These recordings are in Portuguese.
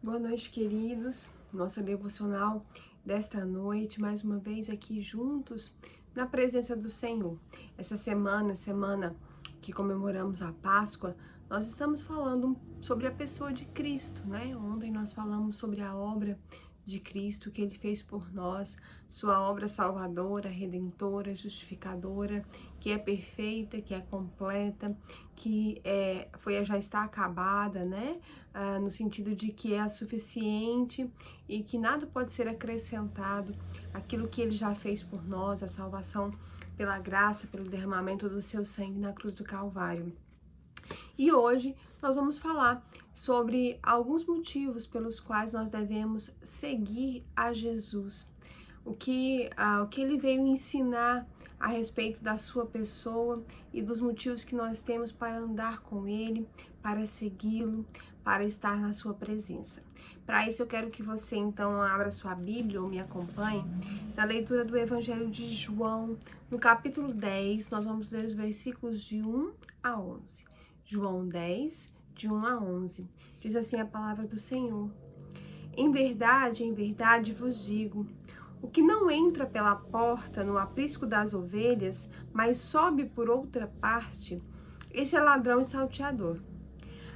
Boa noite, queridos. Nossa devocional desta noite, mais uma vez aqui juntos na presença do Senhor. Essa semana que comemoramos a Páscoa, nós estamos falando sobre a pessoa de Cristo, né? Ontem nós falamos sobre a obra de Cristo que ele fez por nós, sua obra salvadora, redentora, justificadora, que é perfeita, que é completa, que já está acabada, né? No sentido de que é suficiente e que nada pode ser acrescentado àquilo que ele já fez por nós, a salvação pela graça, pelo derramamento do seu sangue na cruz do Calvário. E hoje nós vamos falar sobre alguns motivos pelos quais nós devemos seguir a Jesus. O que ele veio ensinar a respeito da sua pessoa e dos motivos que nós temos para andar com ele, para segui-lo, para estar na sua presença. Para isso eu quero que você então abra sua Bíblia ou me acompanhe na leitura do Evangelho de João, no capítulo 10, nós vamos ler os versículos de 1 a 11. João 10, de 1 a 11. Diz assim a palavra do Senhor: em verdade vos digo, o que não entra pela porta no aprisco das ovelhas, mas sobe por outra parte, esse é ladrão e salteador.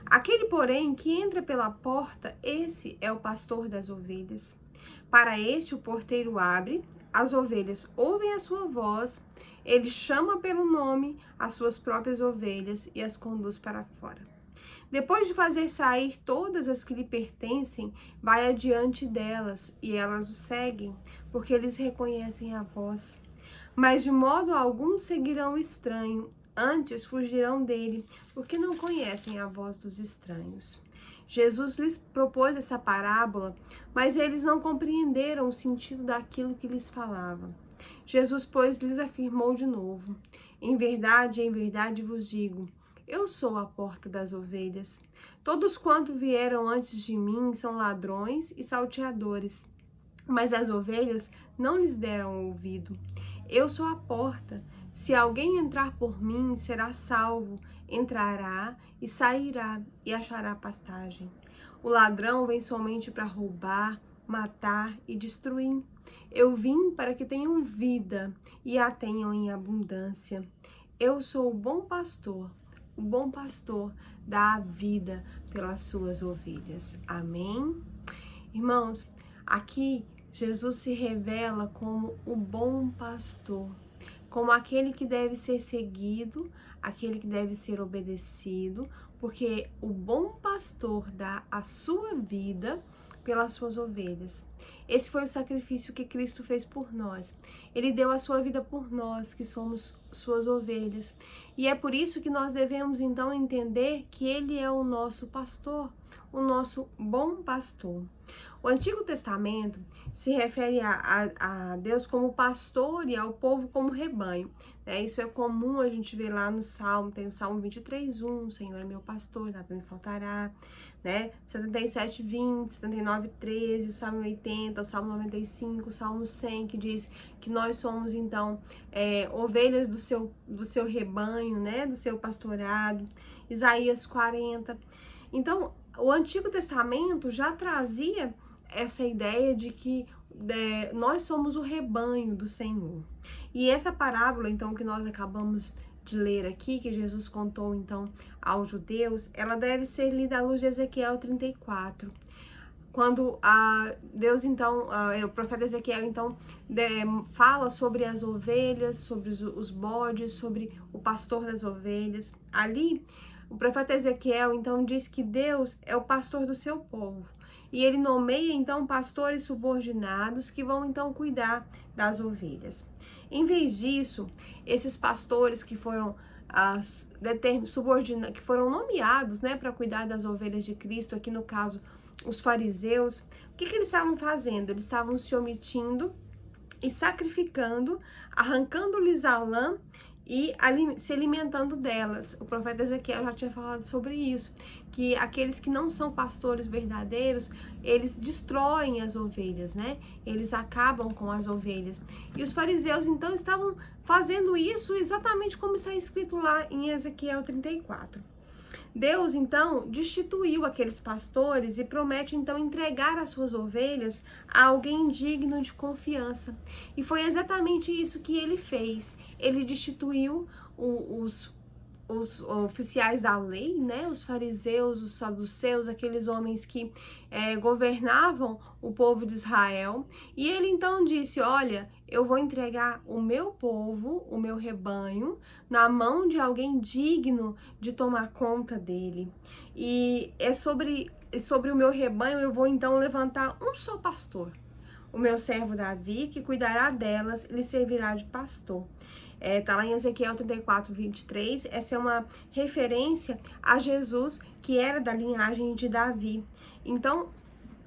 Aquele, porém, que entra pela porta, esse é o pastor das ovelhas. Para este o porteiro abre, as ovelhas ouvem a sua voz, ele chama pelo nome as suas próprias ovelhas e as conduz para fora. Depois de fazer sair todas as que lhe pertencem, vai adiante delas, e elas o seguem, porque eles reconhecem a voz. Mas de modo algum seguirão o estranho, antes fugirão dele, porque não conhecem a voz dos estranhos. Jesus lhes propôs essa parábola, mas eles não compreenderam o sentido daquilo que lhes falava. Jesus, pois, lhes afirmou de novo: em verdade vos digo, eu sou a porta das ovelhas. Todos quanto vieram antes de mim são ladrões e salteadores, mas as ovelhas não lhes deram ouvido. Eu sou a porta. Se alguém entrar por mim, será salvo, entrará e sairá e achará pastagem. O ladrão vem somente para roubar, matar e destruir. Eu vim para que tenham vida e a tenham em abundância. Eu sou o bom pastor dá a vida pelas suas ovelhas. Amém? Irmãos, aqui Jesus se revela como o bom pastor, como aquele que deve ser seguido, aquele que deve ser obedecido, porque o bom pastor dá a sua vida pelas suas ovelhas. Esse foi o sacrifício que Cristo fez por nós. Ele deu a sua vida por nós, que somos suas ovelhas. E é por isso que nós devemos então entender que ele é o nosso pastor, o nosso bom pastor. O Antigo Testamento se refere a Deus como pastor e ao povo como rebanho, né? Isso é comum a gente ver lá no Salmo, tem o Salmo 23:1, Senhor é meu pastor, nada me faltará, né? 77:20, 79:13, o Salmo 80, o Salmo 95, o Salmo 100, que diz que nós somos então ovelhas do seu rebanho, né? Do seu pastorado. Isaías 40. Então, o Antigo Testamento já trazia essa ideia de que nós somos o rebanho do Senhor. E essa parábola, então, que nós acabamos de ler aqui, que Jesus contou, então, aos judeus, ela deve ser lida à luz de Ezequiel 34. Quando Deus, então, o profeta Ezequiel, então, fala sobre as ovelhas, sobre os bodes, sobre o pastor das ovelhas. Ali, o profeta Ezequiel, então, diz que Deus é o pastor do seu povo. E ele nomeia, então, pastores subordinados que vão, então, cuidar das ovelhas. Em vez disso, esses pastores que foram que foram nomeados, né, para cuidar das ovelhas de Cristo, aqui no caso, os fariseus, o que eles estavam fazendo? Eles estavam se omitindo e sacrificando, arrancando-lhes a lã e se alimentando delas. O profeta Ezequiel já tinha falado sobre isso, que aqueles que não são pastores verdadeiros, eles destroem as ovelhas, né? Eles acabam com as ovelhas. E os fariseus, então, estavam fazendo isso exatamente como está escrito lá em Ezequiel 34. Deus, então, destituiu aqueles pastores e promete, então, entregar as suas ovelhas a alguém digno de confiança. E foi exatamente isso que ele fez. Ele destituiu os oficiais da lei, né, os fariseus, os saduceus, aqueles homens que governavam o povo de Israel, e ele então disse: olha, eu vou entregar o meu povo, o meu rebanho, na mão de alguém digno de tomar conta dele. E é sobre o meu rebanho eu vou então levantar um só pastor, o meu servo Davi, que cuidará delas, lhe servirá de pastor. Tá lá em Ezequiel 34, 23. Essa é uma referência a Jesus, que era da linhagem de Davi. Então,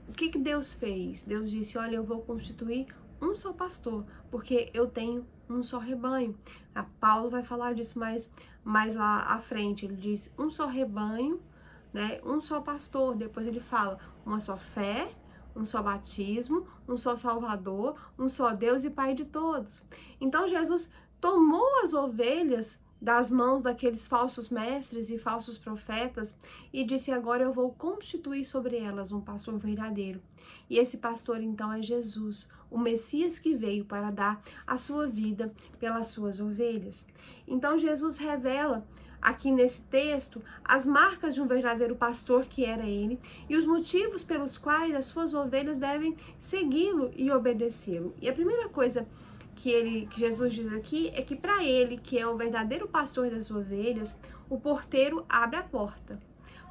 o que Deus fez? Deus disse: olha, eu vou constituir um só pastor, porque eu tenho um só rebanho. Paulo vai falar disso mais lá à frente. Ele diz um só rebanho, né? Um só pastor. Depois ele fala uma só fé, um só batismo, um só Salvador, um só Deus e Pai de todos. Então Jesus tomou as ovelhas das mãos daqueles falsos mestres e falsos profetas e disse: agora eu vou constituir sobre elas um pastor verdadeiro. E esse pastor então é Jesus, o Messias que veio para dar a sua vida pelas suas ovelhas. Então Jesus revela aqui nesse texto as marcas de um verdadeiro pastor, que era ele, e os motivos pelos quais as suas ovelhas devem segui-lo e obedecê-lo. E a primeira coisa que Jesus diz aqui é que para ele, que é o verdadeiro pastor das ovelhas, o porteiro abre a porta.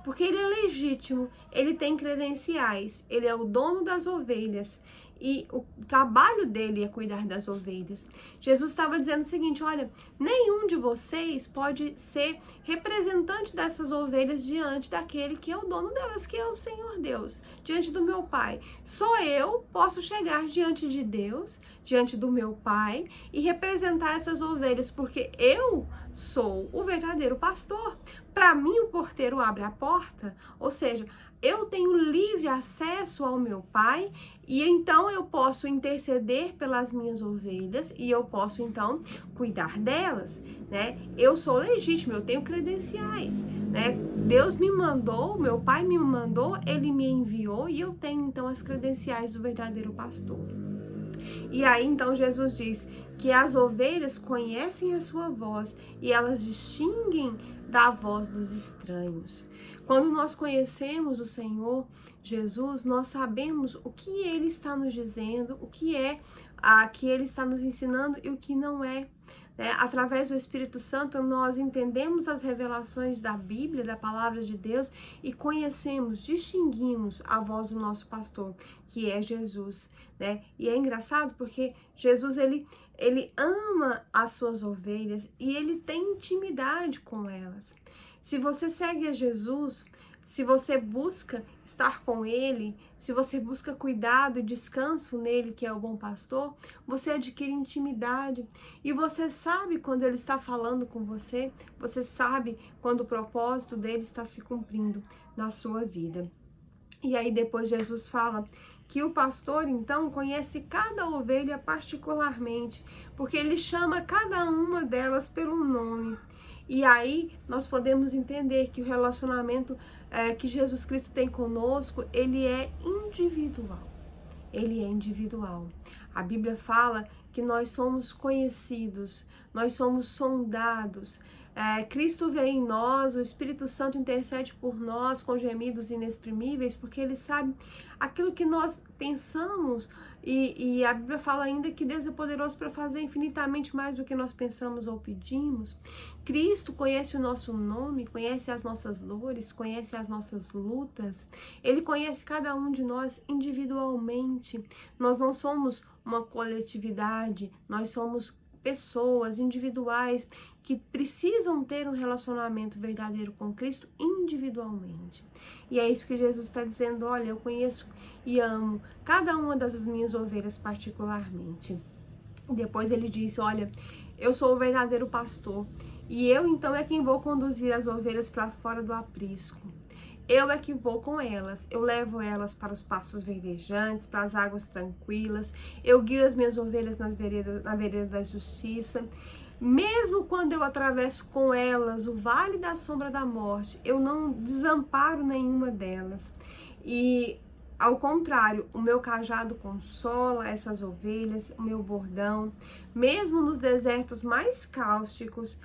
Porque ele é legítimo, ele tem credenciais, ele é o dono das ovelhas e o trabalho dele é cuidar das ovelhas. Jesus estava dizendo o seguinte: olha, nenhum de vocês pode ser representante dessas ovelhas diante daquele que é o dono delas, que é o Senhor Deus, diante do meu Pai. Só eu posso chegar diante de Deus, diante do meu Pai, e representar essas ovelhas, porque eu sou o verdadeiro pastor. Para mim, o porteiro abre a porta, ou seja, eu tenho livre acesso ao meu Pai, e então eu posso interceder pelas minhas ovelhas e eu posso então cuidar delas, né? Eu sou legítimo, eu tenho credenciais, né? Deus me mandou, meu Pai me mandou, ele me enviou e eu tenho então as credenciais do verdadeiro pastor. E aí então Jesus diz que as ovelhas conhecem a sua voz e elas distinguem da voz dos estranhos. Quando nós conhecemos o Senhor Jesus, nós sabemos o que Ele está nos dizendo, o que é que Ele está nos ensinando e o que não é. Através do Espírito Santo, nós entendemos as revelações da Bíblia, da Palavra de Deus, e conhecemos, distinguimos a voz do nosso pastor, que é Jesus, né? E é engraçado porque Jesus, ele ama as suas ovelhas e ele tem intimidade com elas. Se você segue a Jesus, se você busca estar com Ele, se você busca cuidado e descanso nele, que é o bom pastor, você adquire intimidade e você sabe quando Ele está falando com você, você sabe quando o propósito dele está se cumprindo na sua vida. E aí depois Jesus fala que o pastor então conhece cada ovelha particularmente, porque ele chama cada uma delas pelo nome. E aí nós podemos entender que o relacionamento que Jesus Cristo tem conosco, ele é individual. Ele é individual. A Bíblia fala que nós somos conhecidos, nós somos sondados. Cristo vê em nós, o Espírito Santo intercede por nós com gemidos inexprimíveis, porque Ele sabe aquilo que nós pensamos. E a Bíblia fala ainda que Deus é poderoso para fazer infinitamente mais do que nós pensamos ou pedimos. Cristo conhece o nosso nome, conhece as nossas dores, conhece as nossas lutas. Ele conhece cada um de nós individualmente. Nós não somos uma coletividade, nós somos pessoas individuais que precisam ter um relacionamento verdadeiro com Cristo individualmente. E é isso que Jesus está dizendo: olha, eu conheço e amo cada uma das minhas ovelhas particularmente. E depois ele disse: olha, eu sou o verdadeiro pastor e eu então é quem vou conduzir as ovelhas para fora do aprisco. Eu é que vou com elas, eu levo elas para os pastos verdejantes, para as águas tranquilas, eu guio as minhas ovelhas na vereda da justiça. Mesmo quando eu atravesso com elas o vale da sombra da morte, eu não desamparo nenhuma delas. E ao contrário, o meu cajado consola essas ovelhas, o meu bordão. Mesmo nos desertos mais cáusticos,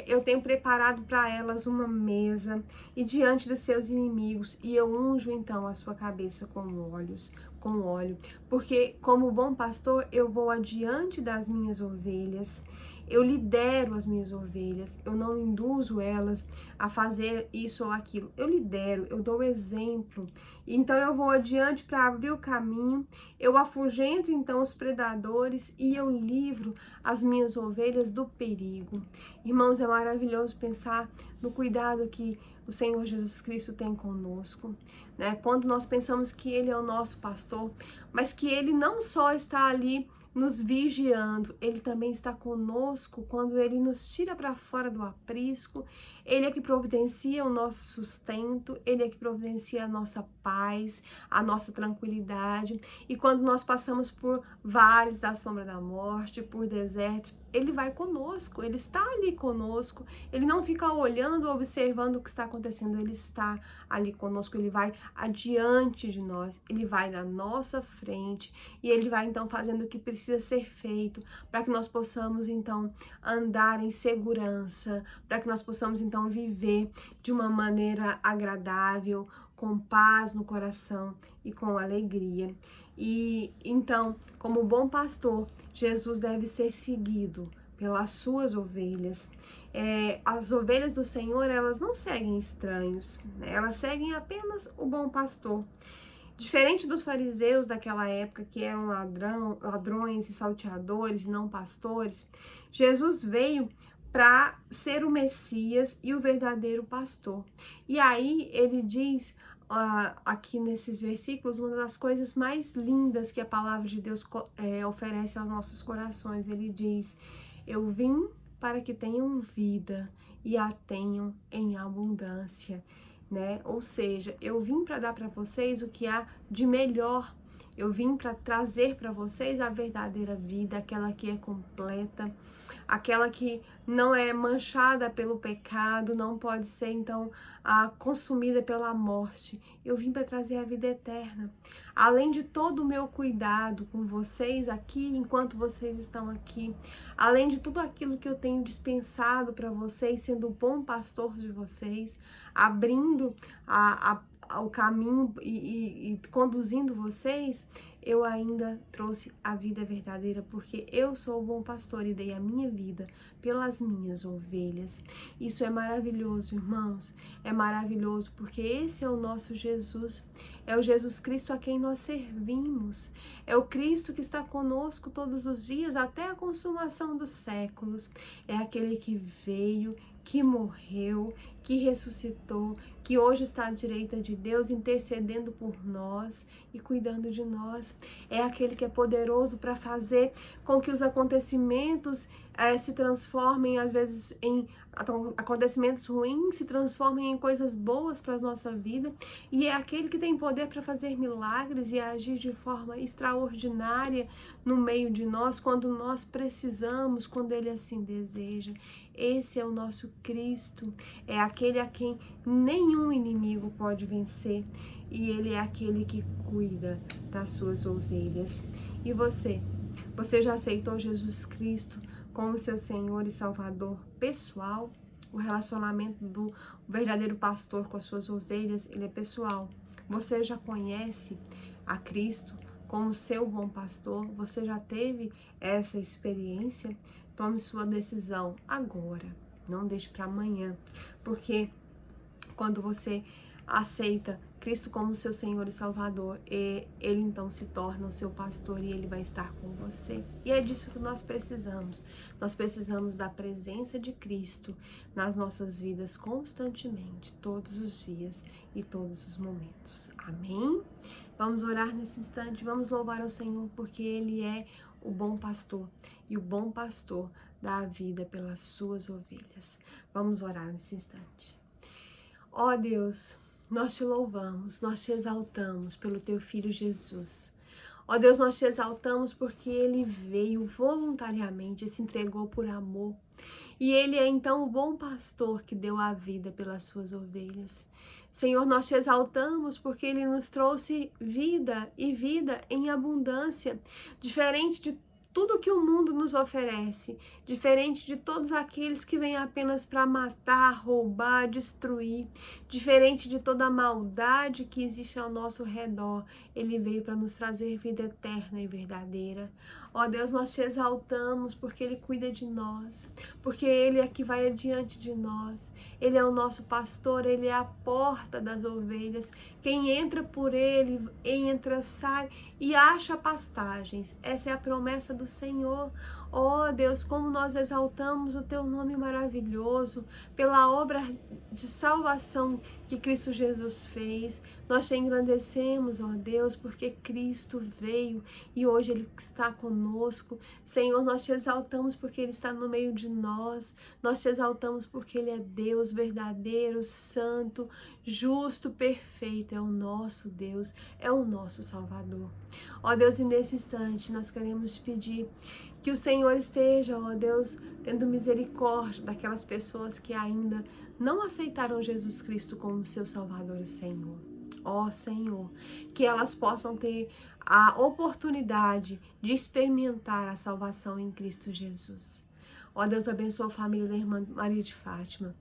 eu tenho preparado para elas uma mesa e diante dos seus inimigos, e eu unjo então a sua cabeça com óleo, porque como bom pastor eu vou adiante das minhas ovelhas. Eu lidero as minhas ovelhas, eu não induzo elas a fazer isso ou aquilo. Eu lidero, eu dou exemplo. Então eu vou adiante para abrir o caminho, eu afugento então os predadores e eu livro as minhas ovelhas do perigo. Irmãos, é maravilhoso pensar no cuidado que o Senhor Jesus Cristo tem conosco, né? Quando nós pensamos que Ele é o nosso pastor, mas que Ele não só está ali nos vigiando, Ele também está conosco quando Ele nos tira para fora do aprisco. Ele é que providencia o nosso sustento, Ele é que providencia a nossa paz, a nossa tranquilidade. E quando nós passamos por vales da sombra da morte, por desertos, Ele vai conosco, Ele está ali conosco. Ele não fica olhando, observando o que está acontecendo, Ele está ali conosco, Ele vai adiante de nós, Ele vai na nossa frente e Ele vai então fazendo o que precisa ser feito para que nós possamos então andar em segurança, para que nós possamos então viver de uma maneira agradável, com paz no coração e com alegria. E então, como bom pastor, Jesus deve ser seguido pelas suas ovelhas. As ovelhas do Senhor, elas não seguem estranhos, né? Elas seguem apenas o bom pastor. Diferente dos fariseus daquela época, que eram ladrões e salteadores e não pastores, Jesus veio para ser o Messias e o verdadeiro pastor. E aí ele diz aqui nesses versículos uma das coisas mais lindas que a palavra de Deus oferece aos nossos corações. Ele diz: eu vim para que tenham vida e a tenham em abundância. Né? Ou seja, eu vim para dar para vocês o que há de melhor. Eu vim para trazer para vocês a verdadeira vida, aquela que é completa, aquela que não é manchada pelo pecado, não pode ser então consumida pela morte. Eu vim para trazer a vida eterna. Além de todo o meu cuidado com vocês aqui, enquanto vocês estão aqui, além de tudo aquilo que eu tenho dispensado para vocês, sendo o bom pastor de vocês, abrindo o caminho e conduzindo vocês, eu ainda trouxe a vida verdadeira, porque eu sou o bom pastor e dei a minha vida pelas minhas ovelhas. Isso é maravilhoso, irmãos, é maravilhoso, porque esse é o nosso Jesus, é o Jesus Cristo a quem nós servimos, é o Cristo que está conosco todos os dias até a consumação dos séculos, é aquele que veio, que morreu, que ressuscitou, que hoje está à direita de Deus, intercedendo por nós e cuidando de nós. É aquele que é poderoso para fazer com que os acontecimentos se transformem, às vezes, em acontecimentos ruins, se transformem em coisas boas para a nossa vida. E é aquele que tem poder para fazer milagres e agir de forma extraordinária no meio de nós, quando nós precisamos, quando Ele assim deseja. Esse é o nosso Cristo, é aquele a quem nenhum inimigo pode vencer, e Ele é aquele que cuida das suas ovelhas. E você já aceitou Jesus Cristo como seu Senhor e Salvador pessoal? O relacionamento do verdadeiro pastor com as suas ovelhas, ele é pessoal. Você já conhece a Cristo como seu bom pastor? Você já teve essa experiência? Tome sua decisão agora, não deixe para amanhã, porque quando você aceita Cristo como seu Senhor e Salvador, Ele então se torna o seu pastor e Ele vai estar com você. E é disso que nós precisamos. Nós precisamos da presença de Cristo nas nossas vidas constantemente, todos os dias e todos os momentos. Amém? Vamos orar nesse instante, vamos louvar ao Senhor, porque Ele é o bom pastor, e o bom pastor dá a vida pelas suas ovelhas. Vamos orar nesse instante. Ó Deus, nós te louvamos, nós te exaltamos pelo teu Filho Jesus. Ó Deus, nós te exaltamos porque Ele veio voluntariamente, se entregou por amor. e Ele é então o bom pastor que deu a vida pelas suas ovelhas. Senhor, nós te exaltamos porque Ele nos trouxe vida e vida em abundância, diferente de tudo que o mundo nos oferece, diferente de todos aqueles que vêm apenas para matar, roubar, destruir, diferente de toda a maldade que existe ao nosso redor. Ele veio para nos trazer vida eterna e verdadeira. Ó Deus, nós te exaltamos porque Ele cuida de nós, porque Ele é que vai adiante de nós. Ele é o nosso pastor, Ele é a porta das ovelhas. Quem entra por Ele, entra, sai e acha pastagens. Essa é a promessa do Senhor. Oh Deus, como nós exaltamos o teu nome maravilhoso pela obra de salvação que Cristo Jesus fez. Nós te engrandecemos, ó Deus, porque Cristo veio e hoje Ele está conosco. Senhor, nós te exaltamos porque Ele está no meio de nós. Nós te exaltamos porque Ele é Deus verdadeiro, santo, justo, perfeito. É o nosso Deus, é o nosso Salvador. Ó Deus, e nesse instante nós queremos te pedir que o Senhor esteja, ó Deus, tendo misericórdia daquelas pessoas que ainda não aceitaram Jesus Cristo como seu Salvador e Senhor. Ó Senhor, que elas possam ter a oportunidade de experimentar a salvação em Cristo Jesus. Ó Deus, abençoa a família da irmã Maria de Fátima.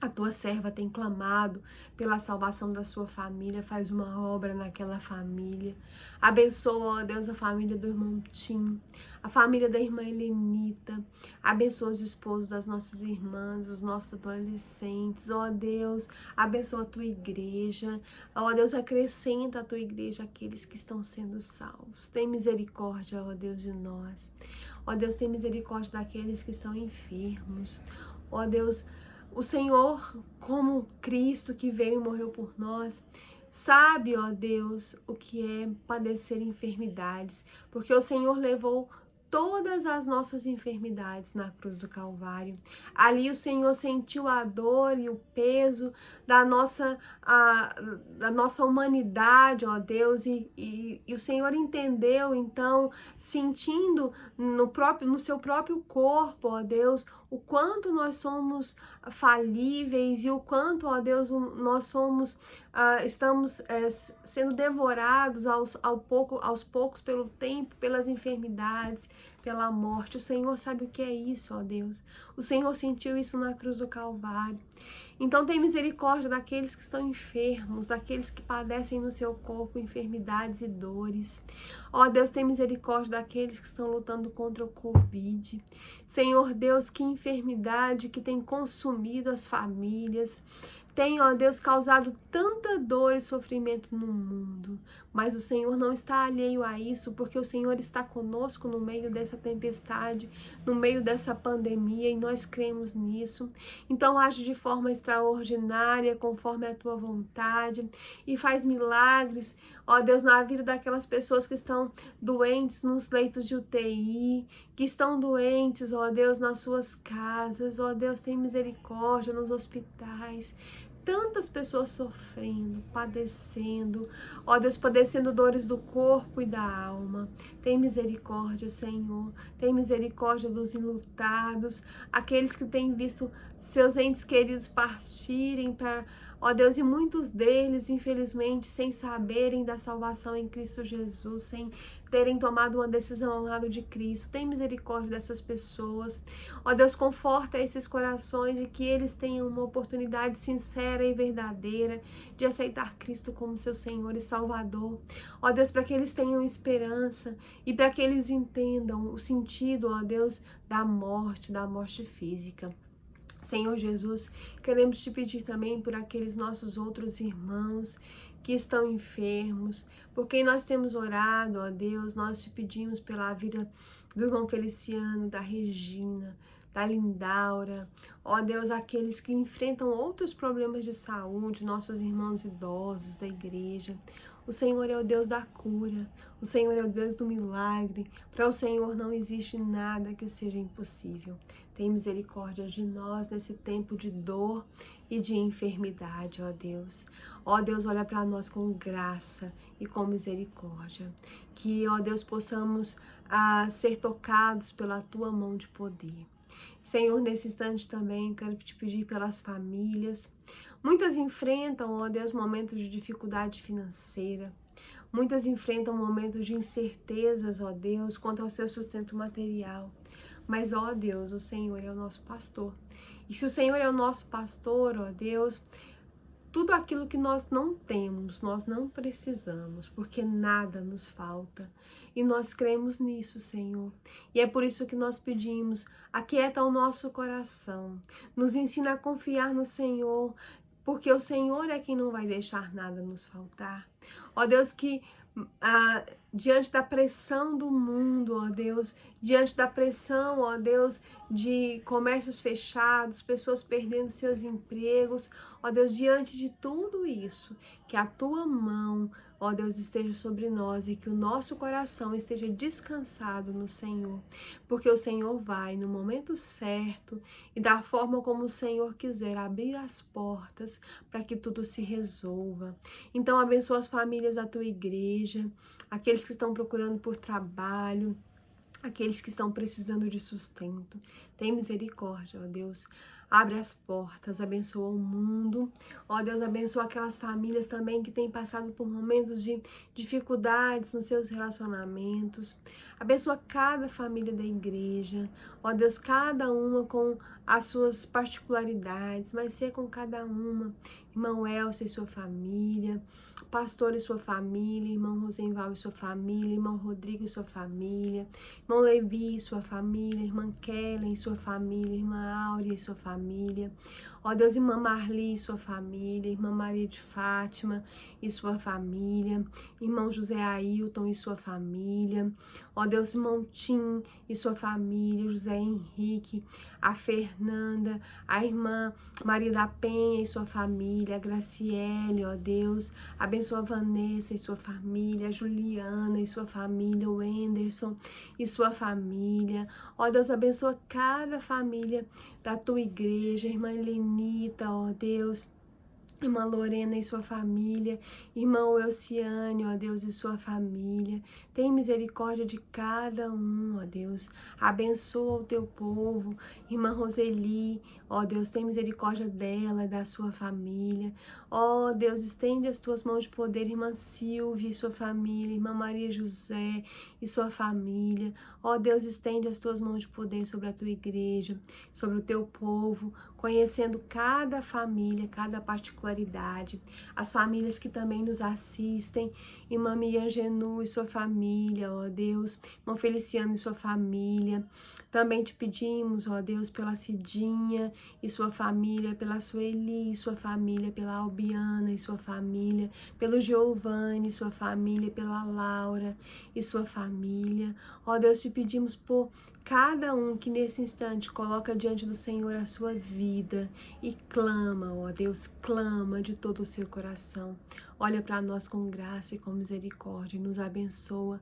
A tua serva tem clamado pela salvação da sua família, faz uma obra naquela família. Abençoa, ó Deus, a família do irmão Tim, a família da irmã Helenita. Abençoa os esposos das nossas irmãs, os nossos adolescentes. Ó Deus, abençoa a tua igreja. Ó Deus, acrescenta a tua igreja aqueles que estão sendo salvos. Tem misericórdia, ó Deus, de nós. Ó Deus, tem misericórdia daqueles que estão enfermos. Ó Deus, o Senhor, como Cristo que veio e morreu por nós, sabe, ó Deus, o que é padecer enfermidades, porque o Senhor levou todas as nossas enfermidades na cruz do Calvário. Ali o Senhor sentiu a dor e o peso da nossa humanidade, ó Deus, e o Senhor entendeu, então, sentindo no seu próprio corpo, ó Deus, o quanto nós somos falíveis e o quanto, ó Deus, nós somos, estamos sendo devorados aos poucos pelo tempo, pelas enfermidades, pela morte. O Senhor sabe o que é isso, ó Deus. O Senhor sentiu isso na cruz do Calvário. Então tem misericórdia daqueles que estão enfermos, daqueles que padecem no seu corpo enfermidades e dores. Ó Deus, tem misericórdia daqueles que estão lutando contra o Covid. Senhor Deus, que enfermidade que tem consumido as famílias, tem, ó Deus, causado tanta dor e sofrimento no mundo, mas o Senhor não está alheio a isso, porque o Senhor está conosco no meio dessa tempestade, no meio dessa pandemia, e nós cremos nisso. Então age de forma extraordinária, conforme a tua vontade, e faz milagres, ó Deus, na vida daquelas pessoas que estão doentes nos leitos de UTI, que estão doentes, ó Deus, nas suas casas, ó Deus, tem misericórdia nos hospitais. Tantas pessoas sofrendo, padecendo, ó Deus, padecendo dores do corpo e da alma. Tem misericórdia, Senhor, tem misericórdia dos enlutados, aqueles que têm visto seus entes queridos partirem para, ó Deus, e muitos deles, infelizmente, sem saberem da salvação em Cristo Jesus, sem terem tomado uma decisão ao lado de Cristo. Tem misericórdia dessas pessoas. Ó Deus, conforta esses corações e que eles tenham uma oportunidade sincera e verdadeira de aceitar Cristo como seu Senhor e Salvador. Ó Deus, para que eles tenham esperança e para que eles entendam o sentido, ó Deus, da morte física. Senhor Jesus, queremos te pedir também por aqueles nossos outros irmãos que estão enfermos, por quem nós temos orado, ó Deus, nós te pedimos pela vida do irmão Feliciano, da Regina, da Lindaura, ó Deus, aqueles que enfrentam outros problemas de saúde, nossos irmãos idosos da igreja. O Senhor é o Deus da cura, o Senhor é o Deus do milagre. Para o Senhor não existe nada que seja impossível. Tem misericórdia de nós nesse tempo de dor e de enfermidade, ó Deus. Ó Deus, olha para nós com graça e com misericórdia. Que, ó Deus, possamos ser tocados pela tua mão de poder. Senhor, nesse instante também quero te pedir pelas famílias. Muitas enfrentam, ó Deus, momentos de dificuldade financeira. Muitas enfrentam momentos de incertezas, ó Deus, quanto ao seu sustento material. Mas, ó Deus, o Senhor é o nosso pastor. E se o Senhor é o nosso pastor, ó Deus, tudo aquilo que nós não temos, nós não precisamos, porque nada nos falta. E nós cremos nisso, Senhor. E é por isso que nós pedimos, aquieta o nosso coração, nos ensina a confiar no Senhor, porque o Senhor é quem não vai deixar nada nos faltar. Ó Deus, que diante da pressão do mundo, ó Deus, diante da pressão, ó Deus, de comércios fechados, pessoas perdendo seus empregos, ó Deus, diante de tudo isso, que a tua mão, ó Deus, esteja sobre nós e que o nosso coração esteja descansado no Senhor, porque o Senhor vai no momento certo e da forma como o Senhor quiser abrir as portas para que tudo se resolva. Então abençoa as famílias da tua igreja, aqueles que estão procurando por trabalho, aqueles que estão precisando de sustento. Tem misericórdia, ó Deus. Abre as portas, abençoa o mundo. Ó Deus, abençoa aquelas famílias também que têm passado por momentos de dificuldades nos seus relacionamentos. Abençoa cada família da igreja. Ó Deus, cada uma com as suas particularidades, mas ser com cada uma. Irmão Elcio e sua família, pastor e sua família, irmão Rosenval e sua família, irmão Rodrigo e sua família, irmão Levi e sua família, irmã Kellen e sua família, irmã Áurea e sua família. Ó Deus, irmã Marli e sua família, irmã Maria de Fátima e sua família, irmão José Ailton e sua família. Ó Deus, irmão Tim e sua família, José Henrique, a Fernanda, a irmã Maria da Penha e sua família, a Graciele, ó Deus, abençoa a Vanessa e sua família, a Juliana e sua família, o Anderson e sua família. Ó Deus, abençoa cada família da tua igreja, irmã Lenita, ó Deus, irmã Lorena e sua família, irmão Elciane, ó Deus, e sua família. Tem misericórdia de cada um, ó Deus. Abençoa o teu povo. Irmã Roseli, ó Deus, tem misericórdia dela e da sua família. Ó Deus, estende as tuas mãos de poder, irmã Silvia e sua família, irmã Maria José e sua família. Ó Deus, estende as tuas mãos de poder sobre a tua igreja, sobre o teu povo, conhecendo cada família, cada particularidade, as famílias que também nos assistem, irmã Miriam Genu e sua família, ó Deus, irmão Feliciano e sua família. Também te pedimos, ó Deus, pela Cidinha e sua família, pela Sueli e sua família, pela Albiana e sua família, pelo Giovanni e sua família, pela Laura e sua família. Ó Deus, te pedimos por cada um que nesse instante coloca diante do Senhor a sua vida e clama, ó Deus, clama de todo o seu coração. Olha para nós com graça e com misericórdia e nos abençoa.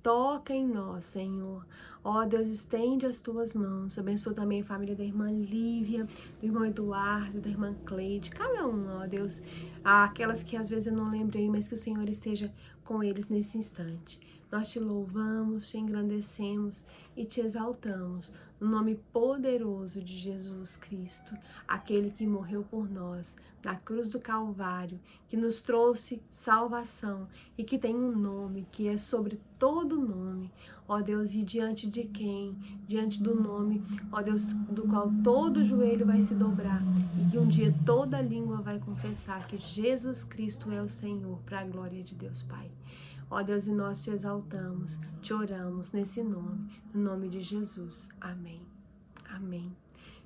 Toca em nós, Senhor. Ó Deus, estende as tuas mãos. Abençoa também a família da irmã Lívia, do irmão Eduardo, da irmã Cleide, cada um, ó Deus. Aquelas que às vezes eu não lembrei, mas que o Senhor esteja com eles nesse instante. Nós te louvamos, te engrandecemos e te exaltamos no nome poderoso de Jesus Cristo, aquele que morreu por nós na cruz do Calvário, que nos trouxe salvação e que tem um nome que é sobre todo nome, ó Deus, e diante de quem? Diante do nome, ó Deus, do qual todo joelho vai se dobrar e que um dia toda língua vai confessar que Jesus Cristo é o Senhor, para a glória de Deus Pai. Ó Deus, e nós te exaltamos, te oramos nesse nome, no nome de Jesus. Amém. Amém.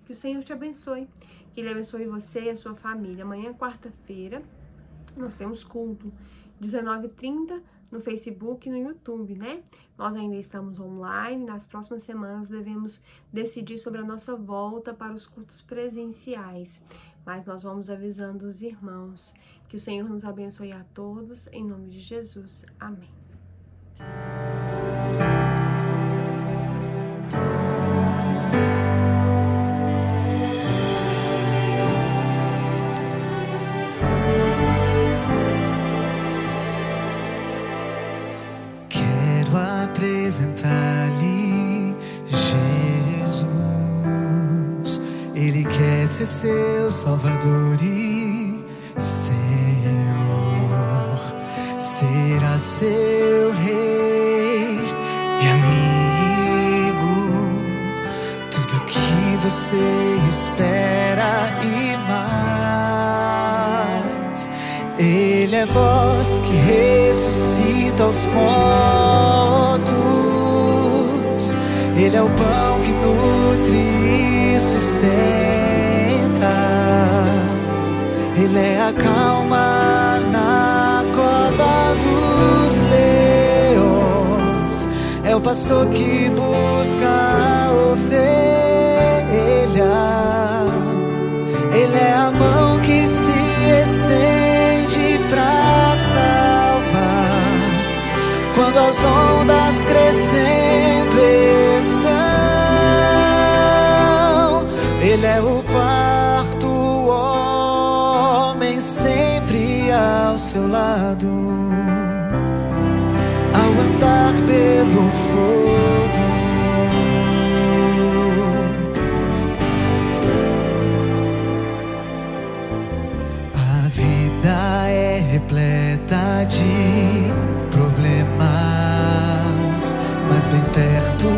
Que o Senhor te abençoe, que Ele abençoe você e a sua família. Amanhã, quarta-feira, nós temos culto, 19h30, no Facebook e no YouTube, né? Nós ainda estamos online, nas próximas semanas devemos decidir sobre a nossa volta para os cultos presenciais. Mas nós vamos avisando os irmãos. Que o Senhor nos abençoe a todos, em nome de Jesus. Amém. Quero apresentar-lhe Jesus. ser seu Salvador e Senhor, será seu Rei e amigo, tudo que você espera e mais. Ele é voz que ressuscita os mortos, Ele é o pão que nutre e sustenta, Ele é a calma na cova dos leões, é o pastor que busca a ovelha, Ele é a mão que se estende pra salvar, quando as ondas crescendo estão. Ele é o quarto homem sempre ao seu lado, ao andar pelo fogo. A vida é repleta de problemas, mas bem perto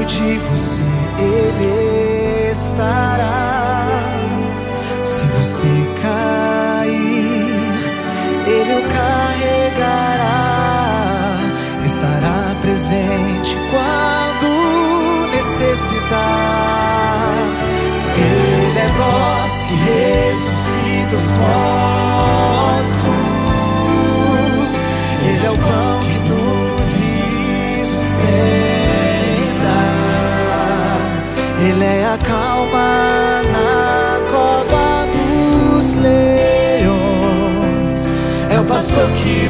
de você Ele estará. Se você cair, Ele o carregará, estará presente quando necessitar. Ele é voz que ressuscita os mortos, Ele é o pão que nutre e sustenta, Ele é a calma na cova dos leões, é o pastor que